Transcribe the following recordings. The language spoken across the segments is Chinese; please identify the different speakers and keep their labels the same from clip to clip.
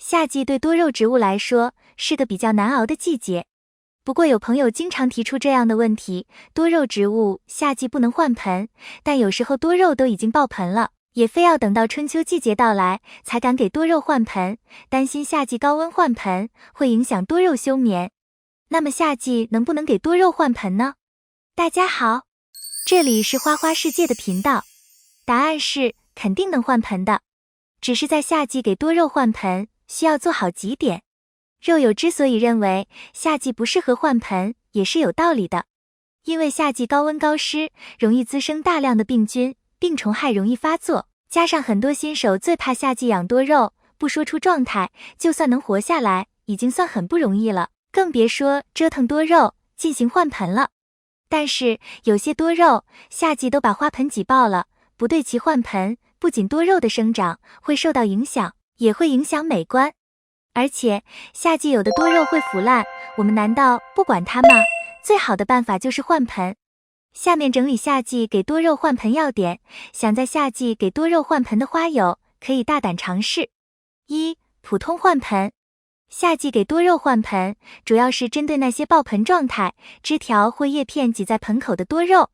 Speaker 1: 夏季对多肉植物来说是个比较难熬的季节。不过有朋友经常提出这样的问题，多肉植物夏季不能换盆，但有时候多肉都已经爆盆了，也非要等到春秋季节到来才敢给多肉换盆，担心夏季高温换盆会影响多肉休眠。那么夏季能不能给多肉换盆呢？大家好，这里是花花世界的频道，答案是肯定能换盆的，只是在夏季给多肉换盆需要做好几点。肉友之所以认为夏季不适合换盆也是有道理的，因为夏季高温高湿，容易滋生大量的病菌，病虫害容易发作，加上很多新手最怕夏季养多肉，不说出状态，就算能活下来已经算很不容易了，更别说折腾多肉进行换盆了。但是有些多肉夏季都把花盆挤爆了，不对其换盆，不仅多肉的生长会受到影响，也会影响美观。而且夏季有的多肉会腐烂，我们难道不管它吗？最好的办法就是换盆。下面整理夏季给多肉换盆要点，想在夏季给多肉换盆的花友可以大胆尝试。1. 普通换盆。夏季给多肉换盆，主要是针对那些爆盆状态、枝条或叶片挤在盆口的多肉。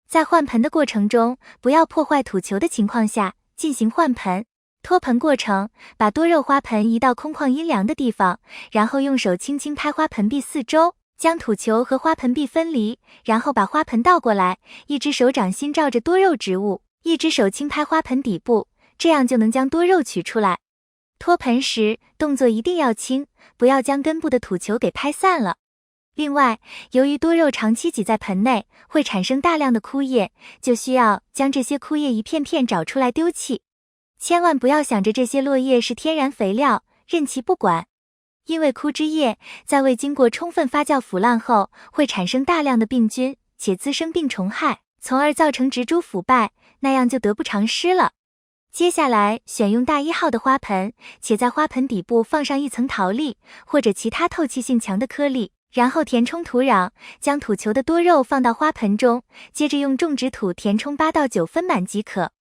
Speaker 1: 在换盆的过程中，不要破坏土球的情况下进行换盆。脱盆过程，把多肉花盆移到空旷阴凉的地方，然后用手轻轻拍花盆壁四周，将土球和花盆壁分离，然后把花盆倒过来，一只手掌心照着多肉植物，一只手轻拍花盆底部，这样就能将多肉取出来。脱盆时动作一定要轻，不要将根部的土球给拍散了。另外，由于多肉长期挤在盆内，会产生大量的枯叶，就需要将这些枯叶一片片找出来丢弃。千万不要想着这些落叶是天然肥料，任其不管。因为枯枝叶在未经过充分发酵腐烂后，会产生大量的病菌，且滋生病虫害，从而造成植株腐败，那样就得不偿失了。接下来选用大1号的花盆，且在花盆底部放上一层陶粒或者其他透气性强的颗粒，然后填充土壤，将土球的多肉放到花盆中，接着用种植土填充8到9分满即可。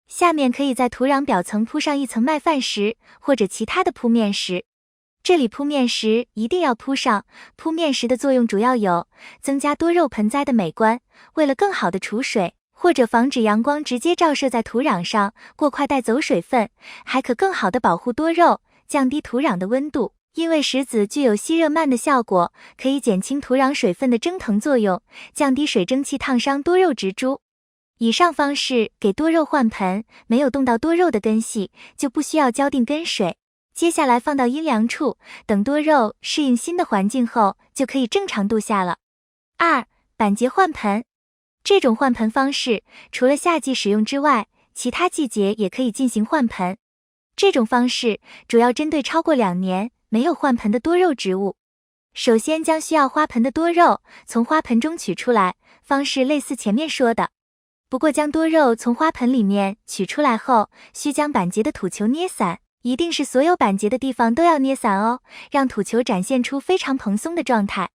Speaker 1: 下面可以在土壤表层铺上一层麦饭石或者其他的铺面石。这里铺面石一定要铺上，铺面石的作用主要有增加多肉盆栽的美观，为了更好的储水，或者防止阳光直接照射在土壤上，过快带走水分，还可更好的保护多肉，降低土壤的温度。因为石子具有吸热慢的效果，可以减轻土壤水分的蒸腾作用，降低水蒸气烫伤多肉植株。以上方式给多肉换盆，没有动到多肉的根系，就不需要浇定根水。接下来放到阴凉处，等多肉适应新的环境后，就可以正常度夏了。2. 板结换盆。这种换盆方式，除了夏季使用之外，其他季节也可以进行换盆。这种方式主要针对超过2年没有换盆的多肉植物。首先将需要花盆的多肉从花盆中取出来，方式类似前面说的。不过将多肉从花盆里面取出来后，需将板结的土球捏散，一定是所有板结的地方都要捏散哦，让土球展现出非常蓬松的状态。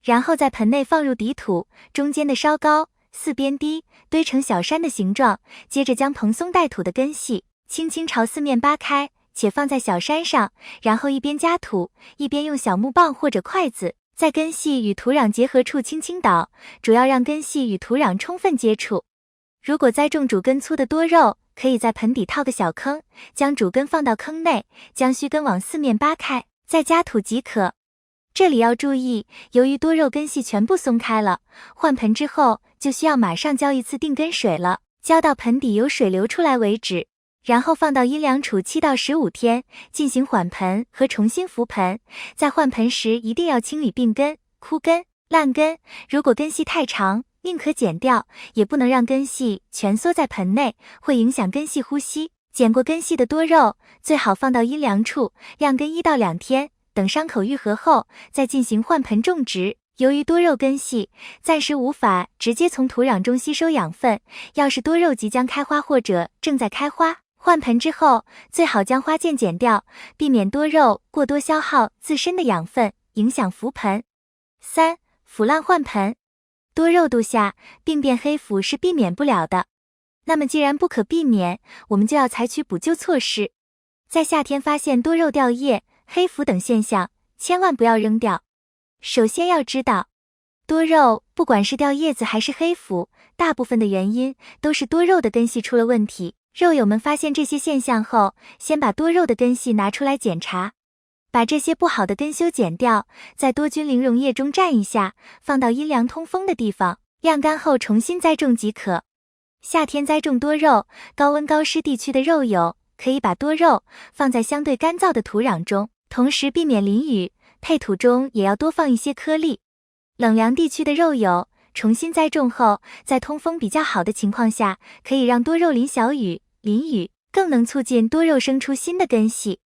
Speaker 1: 然后在盆内放入底土，中间的稍高，四边低，堆成小山的形状，接着将蓬松带土的根系轻轻朝四面扒开，且放在小山上，然后一边加土，一边用小木棒或者筷子在根系与土壤结合处轻轻捣，主要让根系与土壤充分接触。如果栽种主根粗的多肉，可以在盆底套个小坑，将主根放到坑内，将须根往四面扒开，再加土即可。这里要注意，由于多肉根系全部松开了，换盆之后就需要马上浇一次定根水了，浇到盆底有水流出来为止，然后放到阴凉处7到15天，进行缓盆和重新浮盆。在换盆时一定要清理病根、枯根、烂根，如果根系太长，宁可剪掉，也不能让根系蜷缩在盆内，会影响根系呼吸。剪过根系的多肉，最好放到阴凉处晾根1到2天，等伤口愈合后，再进行换盆种植。由于多肉根系暂时无法直接从土壤中吸收养分，要是多肉即将开花或者正在开花，换盆之后，最好将花剑剪掉，避免多肉过多消耗自身的养分，影响浮盆。3. 腐烂换盆。多肉度夏，病变黑腐是避免不了的。那么既然不可避免，我们就要采取补救措施。在夏天发现多肉掉叶、黑腐等现象，千万不要扔掉。首先要知道，多肉不管是掉叶子还是黑腐，大部分的原因都是多肉的根系出了问题。肉友们发现这些现象后，先把多肉的根系拿出来检查，把这些不好的根修剪掉，在多菌灵溶液中蘸一下，放到阴凉通风的地方，晾干后重新栽种即可。夏天栽种多肉、高温高湿地区的肉友，可以把多肉放在相对干燥的土壤中，同时避免淋雨，配土中也要多放一些颗粒。冷凉地区的肉友，重新栽种后，在通风比较好的情况下，可以让多肉淋小雨，淋雨更能促进多肉生出新的根系。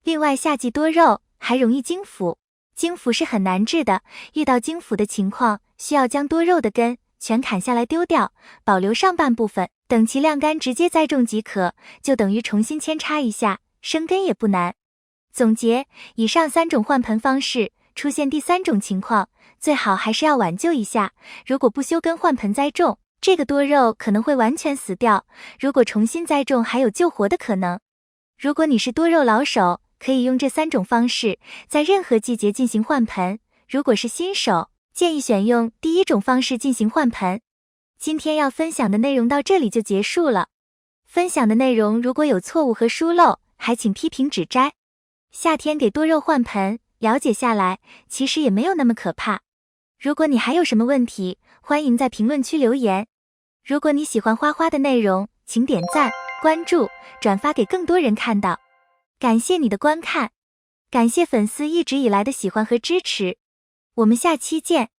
Speaker 1: 另外，夏季多肉还容易经腐，经腐是很难治的，遇到经腐的情况，需要将多肉的根全砍下来丢掉，保留上半部分，等其晾干直接栽种即可，就等于重新扦插一下，生根也不难。总结，以上3种换盆方式，出现第3种情况，最好还是要挽救一下。如果不修根换盆栽种，这个多肉可能会完全死掉，如果重新栽种还有救活的可能。如果你是多肉老手，可以用这3种方式，在任何季节进行换盆。如果是新手，建议选用第1种方式进行换盆。今天要分享的内容到这里就结束了。分享的内容如果有错误和疏漏，还请批评指摘。夏天给多肉换盆，了解下来，其实也没有那么可怕。如果你还有什么问题，欢迎在评论区留言。如果你喜欢花花的内容，请点赞、关注、转发给更多人看到。感谢你的观看，感谢粉丝一直以来的喜欢和支持。我们下期见。